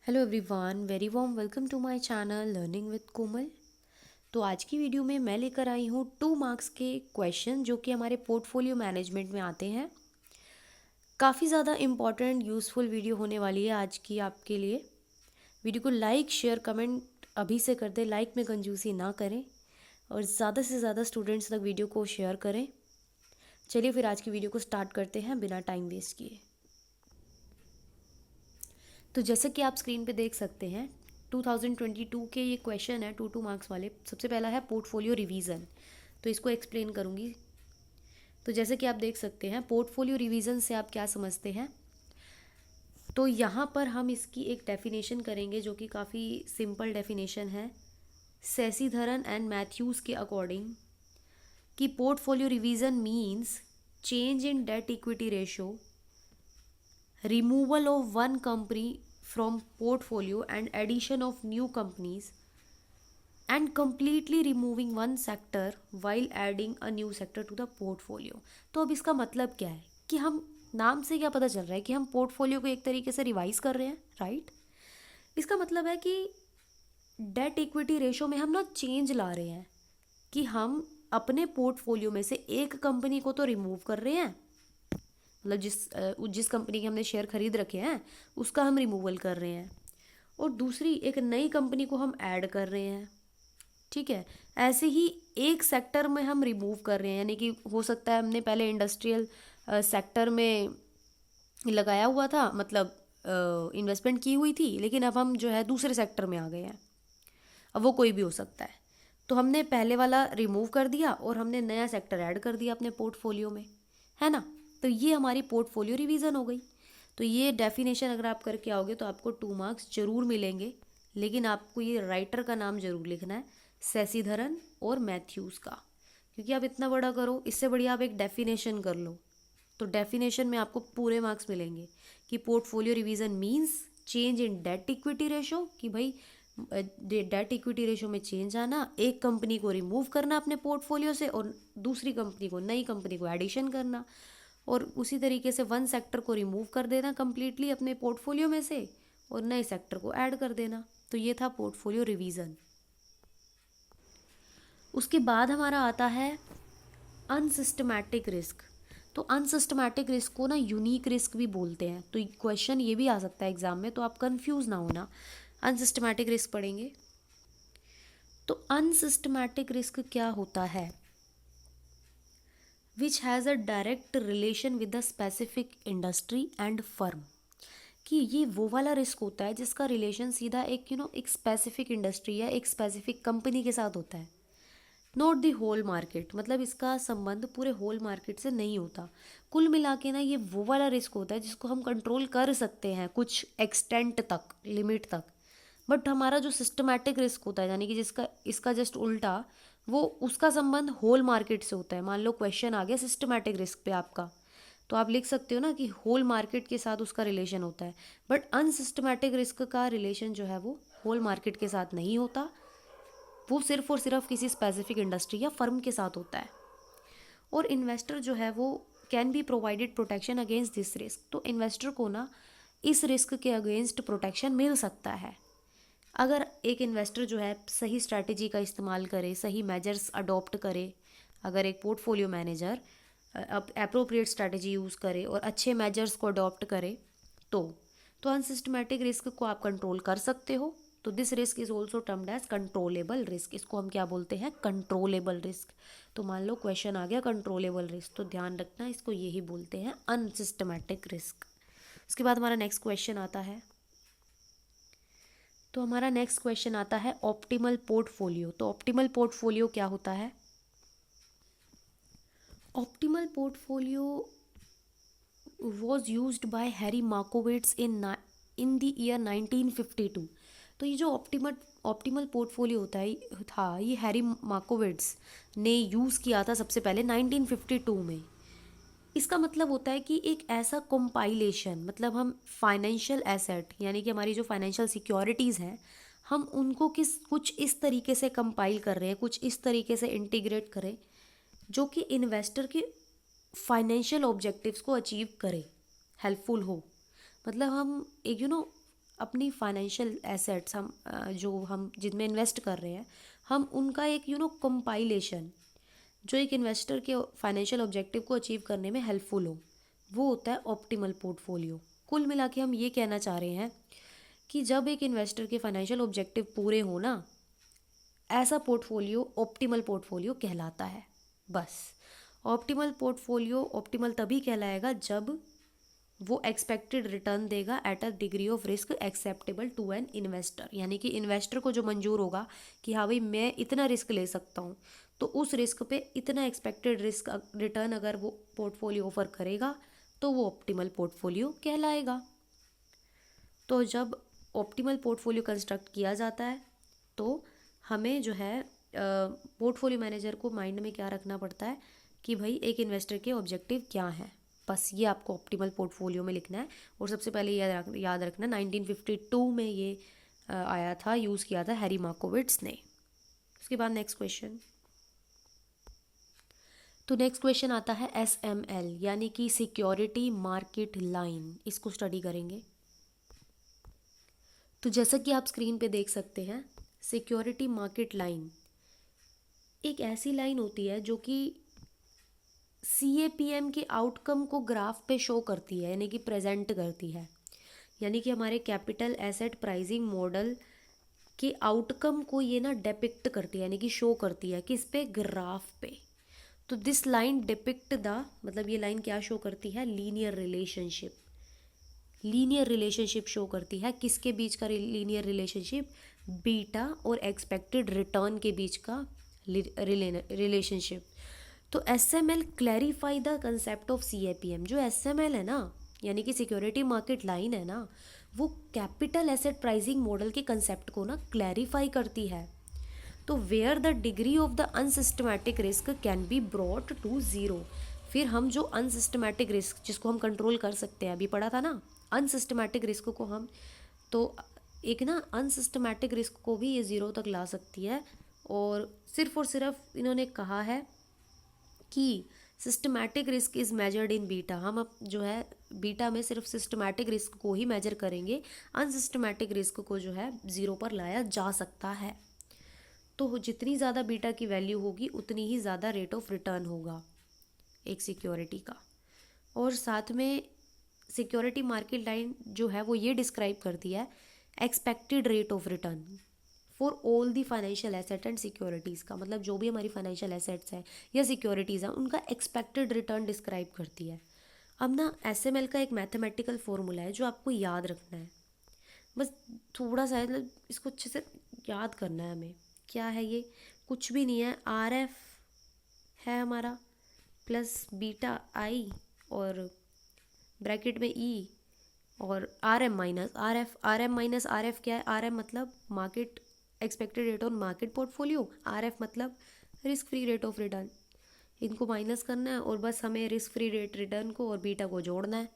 Hello everyone, very warm welcome to my channel learning with Komal. तो आज की video में मैं लेकर आई हूँ 2 मार्क्स के क्वेश्चन जो कि हमारे पोर्टफोलियो मैनेजमेंट में आते हैं। काफ़ी ज़्यादा इम्पॉर्टेंट यूज़फुल वीडियो होने वाली है आज की आपके लिए। वीडियो को लाइक शेयर कमेंट अभी से कर दें, लाइक में कंजूसी ना करें और ज़्यादा से ज़्यादा स्टूडेंट्स तक वीडियो को शेयर करें। चलिए फिर आज की वीडियो को स्टार्ट करते हैं बिना टाइम वेस्ट किए। तो जैसे कि आप स्क्रीन पे देख सकते हैं 2022 के ये क्वेश्चन है 2 मार्क्स वाले। सबसे पहला है पोर्टफोलियो रिवीजन, तो इसको एक्सप्लेन करूँगी। तो जैसे कि आप देख सकते हैं पोर्टफोलियो रिवीजन से आप क्या समझते हैं, तो यहाँ पर हम इसकी एक डेफिनेशन करेंगे जो कि काफ़ी सिंपल डेफिनेशन है शशिधरन एंड मैथ्यूज़ के अकॉर्डिंग कि portfolio revision means change in debt equity ratio, removal of one company from portfolio and addition of new companies, and completely removing one sector while adding a new sector to the portfolio। तो अब इसका मतलब क्या है कि हम नाम से क्या पता चल रहा है कि हम पोर्टफोलियो को एक तरीके से रिवाइज कर रहे हैं, राइट। इसका मतलब है कि डेट इक्विटी रेशो में हम ना चेंज ला रहे हैं कि हम अपने पोर्टफोलियो में से एक कंपनी को तो रिमूव कर रहे हैं, मतलब जिस कंपनी के हमने शेयर खरीद रखे हैं उसका हम रिमूवल कर रहे हैं, और दूसरी एक नई कंपनी को हम ऐड कर रहे हैं। ठीक है, ऐसे ही एक सेक्टर में हम रिमूव कर रहे हैं, यानी कि हो सकता है हमने पहले इंडस्ट्रियल सेक्टर में लगाया हुआ था, मतलब इन्वेस्टमेंट की हुई थी, लेकिन अब हम जो है दूसरे सेक्टर में आ गए हैं। अब वो कोई भी हो सकता है, तो हमने पहले वाला रिमूव कर दिया और हमने नया सेक्टर ऐड कर दिया अपने पोर्टफोलियो में, है ना। तो ये हमारी पोर्टफोलियो रिवीजन हो गई। तो ये डेफिनेशन अगर आप करके आओगे तो आपको 2 मार्क्स जरूर मिलेंगे, लेकिन आपको ये राइटर का नाम जरूर लिखना है, शशिधरन और मैथ्यूज़ का, क्योंकि आप इतना बड़ा करो, इससे बढ़िया आप एक डेफिनेशन कर लो। तो डेफिनेशन में आपको पूरे मार्क्स मिलेंगे कि portfolio revision means change in debt equity ratio, कि भाई डेट इक्विटी रेशो में चेंज आना, एक कंपनी को रिमूव करना अपने पोर्टफोलियो से और दूसरी कंपनी को, नई कंपनी को एडिशन करना, और उसी तरीके से वन सेक्टर को रिमूव कर देना कम्प्लीटली अपने पोर्टफोलियो में से और नए सेक्टर को ऐड कर देना। तो ये था पोर्टफोलियो रिवीजन। उसके बाद हमारा आता है अनसिस्टमैटिक रिस्क। तो अनसिस्टमैटिक रिस्क को ना यूनिक रिस्क भी बोलते हैं। तो क्वेश्चन ये भी आ सकता है एग्जाम में, तो आप कंफ्यूज ना होना। अनसिस्टमैटिक रिस्क पढ़ेंगे तो अनसिस्टमैटिक रिस्क क्या होता है, which has a direct relation with the specific industry and firm. कि ये वो वाला रिस्क होता है जिसका रिलेशन सीधा एक एक स्पेसिफिक इंडस्ट्री या एक स्पेसिफिक कंपनी के साथ होता है, नॉट द होल मार्केट। मतलब इसका संबंध पूरे होल मार्केट से नहीं होता। कुल मिला के ना ये वो वाला रिस्क होता है जिसको हम कंट्रोल कर सकते हैं कुछ एक्सटेंट तक, लिमिट तक। बट हमारा जो सिस्टमैटिक रिस्क होता है, यानी कि जिसका इसका जस्ट उल्टा, वो उसका संबंध होल मार्केट से होता है। मान लो क्वेश्चन आ गया सिस्टमैटिक रिस्क पे आपका, तो आप लिख सकते हो ना कि होल मार्केट के साथ उसका रिलेशन होता है। बट अनसिस्टमैटिक रिस्क का रिलेशन जो है वो होल मार्केट के साथ नहीं होता, वो सिर्फ और सिर्फ किसी स्पेसिफिक इंडस्ट्री या फर्म के साथ होता है। और इन्वेस्टर जो है वो can be provided protection against this risk. तो इन्वेस्टर को ना इस रिस्क के अगेंस्ट प्रोटेक्शन मिल सकता है अगर एक इन्वेस्टर जो है सही स्ट्रैटेजी का इस्तेमाल करे, सही मेजर्स अडॉप्ट करे। अगर एक portfolio manager appropriate strategy use करे और अच्छे मेजर्स को अडॉप्ट करे तो अनसिस्टमैटिक रिस्क को आप कंट्रोल कर सकते हो। तो this risk is also termed as controllable risk. इसको हम क्या बोलते हैं, कंट्रोलेबल रिस्क। तो मान लो क्वेश्चन आ गया कंट्रोलेबल रिस्क, तो ध्यान रखना इसको यही बोलते हैं अनसिस्टमैटिक रिस्क। उसके बाद हमारा नेक्स्ट क्वेश्चन आता है, तो हमारा नेक्स्ट क्वेश्चन आता है ऑप्टिमल पोर्टफोलियो। तो ऑप्टिमल पोर्टफोलियो क्या होता है, optimal portfolio was used by Harry मार्कोविट्स in the year 1952। तो ये जो ऑप्टिमल पोर्टफोलियो होता है था, ये हैरी मार्कोविट्स ने यूज़ किया था सबसे पहले 1952 में। इसका मतलब होता है कि एक ऐसा कंपाइलेशन, मतलब हम फाइनेंशियल एसेट यानी कि हमारी जो फाइनेंशियल सिक्योरिटीज़ हैं, हम उनको कुछ इस तरीके से कंपाइल कर रहे हैं, कुछ इस तरीके से इंटीग्रेट करें जो कि इन्वेस्टर के फाइनेंशियल ऑब्जेक्टिव्स को अचीव करे, हेल्पफुल हो। मतलब हम एक अपनी फाइनेंशियल एसेट्स हम जो हम जिनमें इन्वेस्ट कर रहे हैं, हम उनका एक कंपाइलेशन जो एक इन्वेस्टर के फाइनेंशियल ऑब्जेक्टिव को अचीव करने में हेल्पफुल हो, वो होता है ऑप्टिमल पोर्टफोलियो। कुल मिला के हम ये कहना चाह रहे हैं कि जब एक इन्वेस्टर के फाइनेंशियल ऑब्जेक्टिव पूरे हो ना, ऐसा पोर्टफोलियो ऑप्टिमल पोर्टफोलियो कहलाता है। बस ऑप्टिमल पोर्टफोलियो ऑप्टिमल तभी कहलाएगा जब वो एक्सपेक्टेड रिटर्न देगा at a degree of risk acceptable to an investor, यानी कि इन्वेस्टर को जो मंजूर होगा कि हाँ भाई मैं इतना रिस्क ले सकता हूँ, तो उस रिस्क पे इतना एक्सपेक्टेड रिस्क रिटर्न अगर वो पोर्टफोलियो ऑफर करेगा तो वो ऑप्टिमल पोर्टफोलियो कहलाएगा। तो जब ऑप्टिमल पोर्टफोलियो कंस्ट्रक्ट किया जाता है तो हमें जो है पोर्टफोलियो मैनेजर को माइंड में क्या रखना पड़ता है कि भाई एक इन्वेस्टर के ऑब्जेक्टिव क्या हैं। बस ये आपको ऑप्टिमल पोर्टफोलियो में लिखना है। और सबसे पहले याद रखना 1952 में ये आया था, यूज़ किया था हैरी मार्कोविट्स ने। उसके बाद नेक्स्ट क्वेश्चन, तो नेक्स्ट क्वेश्चन आता है SML यानी कि सिक्योरिटी मार्केट लाइन। इसको स्टडी करेंगे। तो जैसा कि आप स्क्रीन पे देख सकते हैं, सिक्योरिटी मार्केट लाइन एक ऐसी लाइन होती है जो कि CAPM के आउटकम को ग्राफ पे शो करती है, यानी कि प्रेजेंट करती है, यानी कि हमारे कैपिटल एसेट प्राइसिंग मॉडल के आउटकम को ये ना डिपिक्ट करती है, यानी कि शो करती है किस पे, ग्राफ पे। तो दिस लाइन डिपिक्ट द, मतलब ये लाइन क्या शो करती है, linear relationship. Linear relationship show करती है, किसके बीच का लीनियर रिलेशनशिप, बीटा और एक्सपेक्टेड रिटर्न के बीच का रिलेशनशिप। तो SML clarify the concept of CAPM। जो SML है ना, यानी कि सिक्योरिटी मार्केट लाइन है ना, वो कैपिटल एसेट प्राइसिंग मॉडल के कंसेप्ट को ना क्लैरिफाई करती है। तो where the degree of the unsystematic risk can be brought to zero. फिर हम जो अनसिस्टमैटिक रिस्क जिसको हम कंट्रोल कर सकते हैं, अभी पढ़ा था ना, अनसिस्टमैटिक रिस्क को हम, तो एक ना अनसिस्टमैटिक रिस्क को भी ये ज़ीरो तक ला सकती है। और सिर्फ इन्होंने कहा है कि systematic risk is measured in beta. हम अब जो है बीटा में सिर्फ सिस्टमैटिक रिस्क को ही मेजर करेंगे, अनसिस्टमैटिक रिस्क को जो है ज़ीरो पर लाया जा सकता है। तो जितनी ज़्यादा बीटा की वैल्यू होगी उतनी ही ज़्यादा रेट ऑफ रिटर्न होगा एक सिक्योरिटी का। और साथ में सिक्योरिटी मार्केट लाइन जो है वो ये डिस्क्राइब करती है expected rate of return for all the financial asset and securities का, मतलब जो भी हमारी फाइनेंशियल एसेट्स हैं या सिक्योरिटीज़ हैं उनका एक्सपेक्टेड रिटर्न डिस्क्राइब करती है। अब ना SML का एक मैथमेटिकल फॉर्मूला है जो आपको याद रखना है, बस थोड़ा सा मतलब इसको अच्छे से याद करना है हमें। क्या है ये, कुछ भी नहीं है, RF है हमारा प्लस बीटा I और ब्रैकेट में E और RM minus RF। RM minus RF क्या है, RM मतलब market expected rate on market portfolio, RF मतलब risk free rate of return. इनको माइनस करना है और बस हमें रिस्क फ्री रेट रिटर्न को और बीटा को जोड़ना है,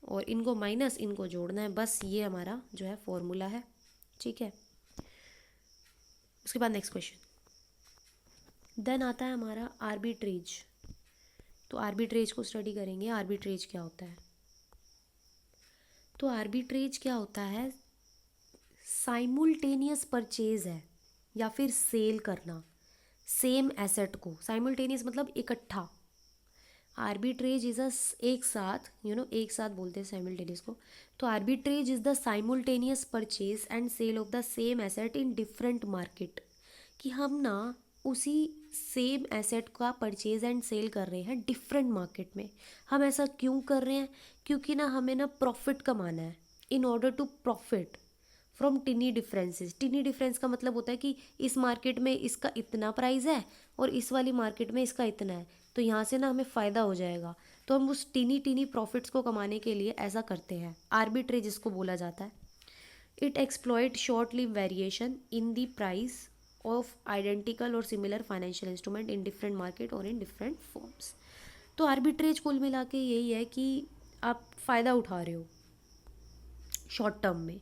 और इनको माइनस इनको जोड़ना है। बस ये हमारा जो है फॉर्मूला है, ठीक है। उसके बाद नेक्स्ट क्वेश्चन देन आता है हमारा आर्बिट्रेज। तो आर्बिट्रेज को स्टडी करेंगे। आर्बिट्रेज क्या होता है, तो आर्बिट्रेज क्या होता है, साइमुलटेनियस परचेज है या फिर सेल करना सेम एसेट को। साइमुलटेनियस मतलब इकट्ठा, आर्बिट्रेज इज अ एक साथ, एक साथ बोलते हैं साइमुलटेनियस को। तो arbitrage is the simultaneous purchase and sale of the same asset in different market, कि हम ना उसी सेम एसेट का परचेज एंड सेल कर रहे हैं डिफरेंट मार्केट में। हम ऐसा क्यों कर रहे हैं, क्योंकि ना हमें ना प्रॉफिट कमाना है। In order to profit from tiny differences. Tiny difference का मतलब होता है कि इस मार्केट में इसका इतना प्राइस है और इस वाली मार्केट में इसका इतना है, तो यहाँ से ना हमें फ़ायदा हो जाएगा। तो हम उस टिनी प्रॉफिट्स को कमाने के लिए ऐसा करते हैं। आर्बिट्रेज इसको बोला जाता है। It exploit short live variation in the price of identical और similar financial instrument in different market और इन डिफरेंट फॉर्म्स। तो आर्बिट्रेज कुल मिला के यही है कि आप फ़ायदा उठा रहे हो शॉर्ट टर्म में।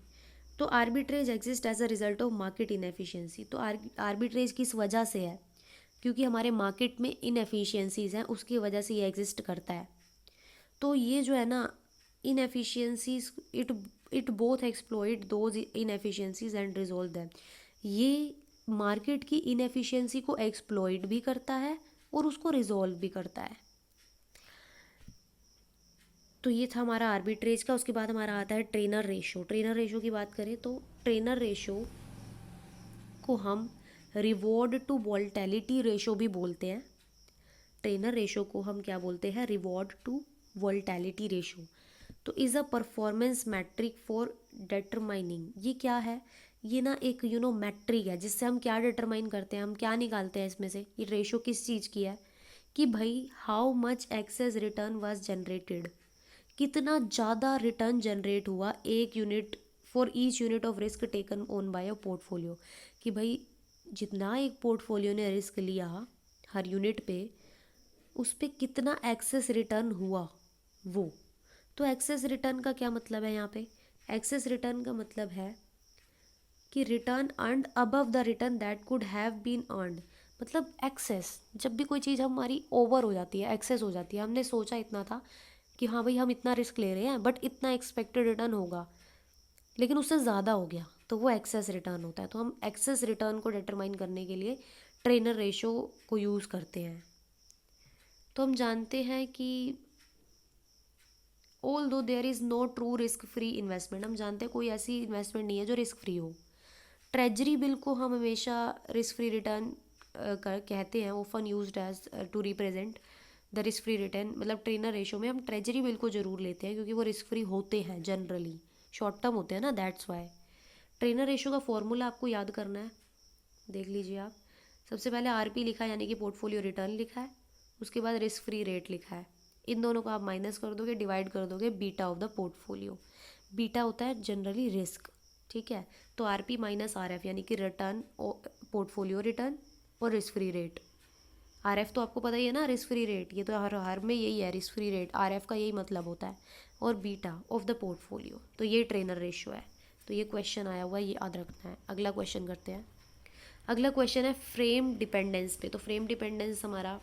तो arbitrage exist as a result of market inefficiency. तो आर्बिट्रेज किस वजह से है, क्योंकि हमारे मार्केट में इनएफिशिएंसीज हैं, उसकी वजह से ये एग्जिस्ट करता है। तो ये जो है ना inefficiencies, it both exploit those inefficiencies and resolve them. ये मार्केट की इनएफिशिएंसी को एक्सप्लॉइट भी करता है और उसको रिजॉल्व भी करता है। तो ये था हमारा आर्बिट्रेज का। उसके बाद हमारा आता है ट्रेनर रेशो। ट्रेनर रेशो की बात करें तो ट्रेनर रेशो को हम रिवॉर्ड टू वोल्टेलिटी रेशो भी बोलते हैं। ट्रेनर रेशो को हम क्या बोलते हैं? Reward to volatility ratio. तो is a performance metric for determining, ये क्या है? ये ना एक मैट्रिक है जिससे हम क्या डिटरमाइन करते हैं, हम क्या निकालते हैं इसमें से। ये रेशो किस चीज़ की है कि भाई how much excess return was generated, कितना ज़्यादा रिटर्न जनरेट हुआ एक unit for each unit of risk taken on by a portfolio. कि भाई जितना एक पोर्टफोलियो ने रिस्क लिया हर यूनिट पे, उस पर कितना एक्सेस रिटर्न हुआ वो। तो एक्सेस रिटर्न का क्या मतलब है यहाँ पे? एक्सेस रिटर्न का मतलब है कि return earned above the return that could have been earned. मतलब एक्सेस, जब भी कोई चीज़ हमारी ओवर हो जाती है, एक्सेस हो जाती है, हमने सोचा इतना था कि हाँ भाई हम इतना रिस्क ले रहे हैं बट इतना एक्सपेक्टेड रिटर्न होगा, लेकिन उससे ज़्यादा हो गया, तो वो एक्सेस रिटर्न होता है। तो हम एक्सेस रिटर्न को डिटरमाइन करने के लिए ट्रेनर रेशो को यूज़ करते हैं। तो हम जानते हैं कि although there is no true risk free investment, हम जानते हैं कोई ऐसी इन्वेस्टमेंट नहीं है जो रिस्क फ्री हो। ट्रेजरी बिल को हम हमेशा रिस्क फ्री रिटर्न कहते हैं, often used as to represent the risk free return. मतलब ट्रेनर रेशो में हम ट्रेजरी बिल को जरूर लेते हैं क्योंकि वो रिस्क फ्री होते हैं, जनरली शॉर्ट टर्म होते हैं ना, दैट्स वाई। ट्रेनर रेशो का फॉर्मूला आपको याद करना है, देख लीजिए आप। सबसे पहले आरपी लिखा है यानी कि पोर्टफोलियो रिटर्न लिखा है, उसके बाद रिस्क फ्री रेट लिखा है। इन दोनों को आप माइनस कर दोगे, डिवाइड कर दोगे beta of the portfolio. Beta होता है जनरली रिस्क, ठीक है। तो आरपी माइनस आरएफ यानी कि रिटर्न, पोर्टफोलियो रिटर्न और रिस्क फ्री रेट। आरएफ तो आपको पता ही है ना, रिस्क फ्री रेट, ये तो हर में यही है, रिस्क फ्री रेट आरएफ का यही मतलब होता है। और बीटा ऑफ द पोर्टफोलियो, तो ये ट्रेनर रेशियो है। तो ये क्वेश्चन आया हुआ है, ये याद रखना है। अगला क्वेश्चन करते हैं। अगला क्वेश्चन है फ्रेम डिपेंडेंस पे। तो फ्रेम डिपेंडेंस हमारा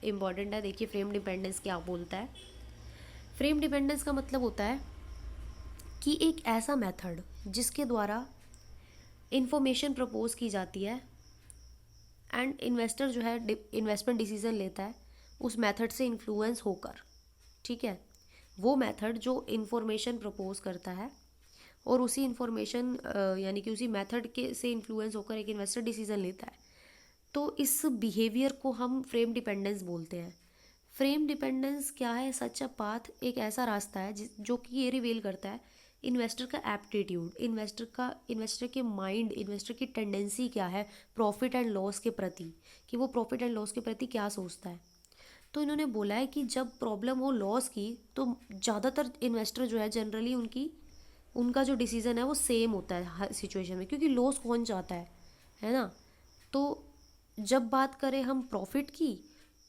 इम्पॉर्टेंट है। देखिए फ्रेम डिपेंडेंस क्या बोलता है। फ्रेम डिपेंडेंस का मतलब होता है कि एक ऐसा मेथड जिसके द्वारा इंफॉर्मेशन प्रपोज की जाती है एंड इन्वेस्टर जो है इन्वेस्टमेंट डिसीजन लेता है उस मेथड से इन्फ्लुएंस होकर, ठीक है। वो मेथड जो इंफॉर्मेशन प्रपोज करता है और उसी इंफॉर्मेशन यानी कि उसी मेथड के से इन्फ्लुएंस होकर एक इन्वेस्टर डिसीजन लेता है, तो इस बिहेवियर को हम फ्रेम डिपेंडेंस बोलते हैं। फ्रेम डिपेंडेंस क्या है? सच अ पाथ, एक ऐसा रास्ता है जो कि ये रिवील करता है इन्वेस्टर का एप्टीट्यूड, इन्वेस्टर के माइंड, इन्वेस्टर की टेंडेंसी क्या है प्रॉफिट एंड लॉस के प्रति, कि वो प्रॉफिट एंड लॉस के प्रति क्या सोचता है। तो इन्होंने बोला है कि जब प्रॉब्लम हो लॉस की तो ज़्यादातर इन्वेस्टर जो है जनरली उनका जो डिसीजन है वो सेम होता है हर सिचुएशन में, क्योंकि लॉस कौन चाहता है ना। तो जब बात करें हम प्रॉफिट की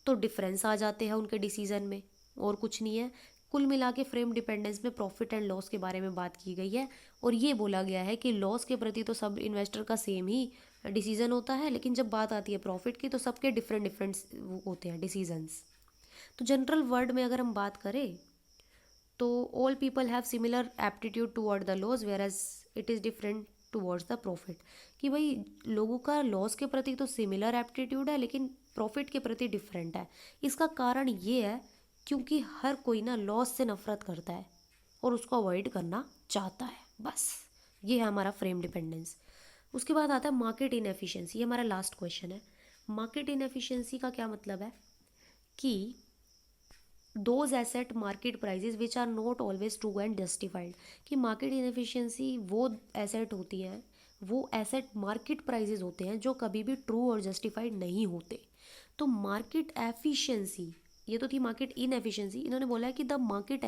तो डिफरेंस आ जाते हैं उनके डिसीजन में, और कुछ नहीं है। कुल मिला के फ्रेम डिपेंडेंस में प्रॉफिट एंड लॉस के बारे में बात की गई है और ये बोला गया है कि लॉस के प्रति तो सब इन्वेस्टर का सेम ही डिसीजन होता है, लेकिन जब बात आती है प्रॉफिट की तो सबके डिफरेंट डिफरेंट होते हैं डिसीजंस। तो जनरल वर्ड में अगर हम बात करें तो all people have similar aptitude toward the loss whereas it is different towards the profit. कि भाई लोगों का लॉस के प्रति तो सिमिलर एप्टीट्यूड है लेकिन प्रॉफिट के प्रति डिफरेंट है। इसका कारण ये है क्योंकि हर कोई ना लॉस से नफरत करता है और उसको अवॉइड करना चाहता है, बस ये है हमारा फ्रेम डिपेंडेंस। उसके बाद आता है मार्केट इनएफिशिएंसी, ये हमारा लास्ट क्वेश्चन है। मार्केट इनएफिशिएंसी का क्या मतलब है कि those asset market prices which are not always true and justified. कि मार्केट इनएफिशिएंसी वो एसेट होती हैं, वो एसेट मार्केट प्राइजेज होते हैं जो कभी भी ट्रू और जस्टिफाइड नहीं होते। तो मार्केट एफिशिएंसी, ये तो थी मार्केट इनएफिशिएंसी, इन्होंने बोला है कि the market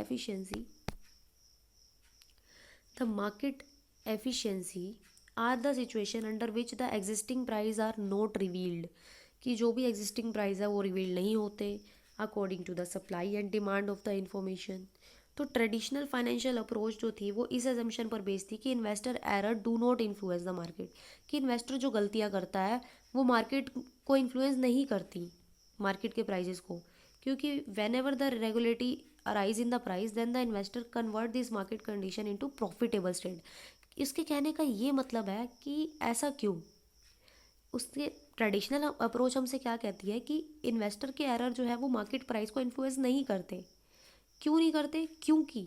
efficiency are the situation under which the existing price are not revealed. कि जो भी एग्जिस्टिंग प्राइस है वो रिवील नहीं होते according to the supply and demand of the information. तो ट्रेडिशनल फाइनेंशियल अप्रोच जो थी वो इस एजम्पशन पर बेस्ड थी कि investor error do not influence the market. कि इन्वेस्टर जो गलतियाँ करता है वो मार्केट को इन्फ्लुएंस नहीं करती, मार्केट के प्राइजेस को, क्योंकि whenever the regulatory arise in the price then the investor convert this market condition into profitable state. इसके कहने का ये मतलब है कि ऐसा क्यों, उसके ट्रेडिशनल अप्रोच हमसे क्या कहती है कि इन्वेस्टर के एरर जो है वो मार्केट प्राइस को इन्फ्लुएंस नहीं करते। क्यों नहीं करते? क्योंकि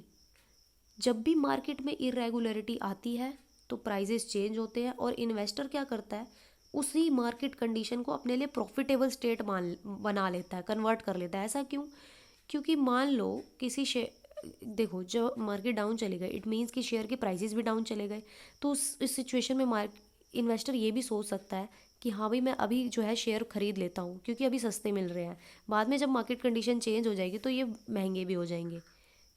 जब भी मार्केट में इरेगुलरिटी आती है तो प्राइजेस चेंज होते हैं और इन्वेस्टर क्या करता है, उसी मार्केट कंडीशन को अपने लिए प्रॉफिटेबल स्टेट मान बना लेता है, कन्वर्ट कर लेता है। ऐसा क्यों? क्योंकि मान लो किसी शेयर, देखो जो मार्केट डाउन चले गए इट मीन्स कि शेयर के प्राइसेस भी डाउन चले गए। तो इस सिचुएशन में इन्वेस्टर ये भी सोच सकता है कि हाँ भाई मैं अभी जो है शेयर खरीद लेता हूँ क्योंकि अभी सस्ते मिल रहे हैं, बाद में जब मार्केट कंडीशन चेंज हो जाएगी तो ये महंगे भी हो जाएंगे,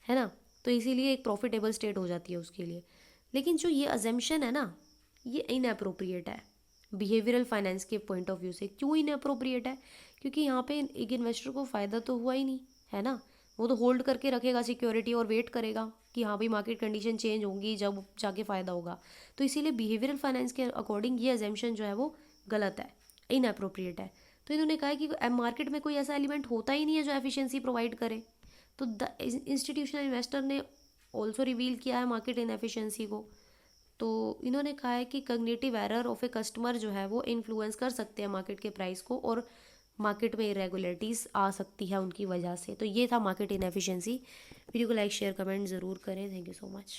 है ना। तो इसीलिए एक प्रॉफिटेबल स्टेट हो जाती है उसके लिए। लेकिन जो ये अजम्पशन है ना, ये इनअप्रोप्रिएट है बिहेवियरल फाइनेंस के पॉइंट ऑफ व्यू से। क्यों इनअप्रोप्रिएट है? क्योंकि यहाँ पे एक इन्वेस्टर को फ़ायदा तो हुआ ही नहीं, है ना। वो तो होल्ड करके रखेगा सिक्योरिटी और वेट करेगा कि हाँ भाई मार्केट कंडीशन चेंज होंगी जब जाके फ़ायदा होगा। तो इसीलिए बिहेवियरल फाइनेंस के अकॉर्डिंग ये अजम्पशन जो है वो गलत है, इनअप्रोप्रिएट है। तो इन्होंने कहा है कि मार्केट में कोई ऐसा एलिमेंट होता ही नहीं है जो एफिशिएंसी प्रोवाइड करे। तो द इंस्टीट्यूशनल इन्वेस्टर ने ऑल्सो रिवील किया है मार्केट इनएफिशिएंसी को। तो इन्होंने कहा है कि cognitive error of a customer जो है वो इन्फ्लुएंस कर सकते हैं मार्केट के प्राइस को और मार्केट में इरेगुलरिटीज़ आ सकती है उनकी वजह से। तो ये था मार्केट इनएफिशिएंसी। वीडियो को लाइक शेयर कमेंट ज़रूर करें। Thank you so much.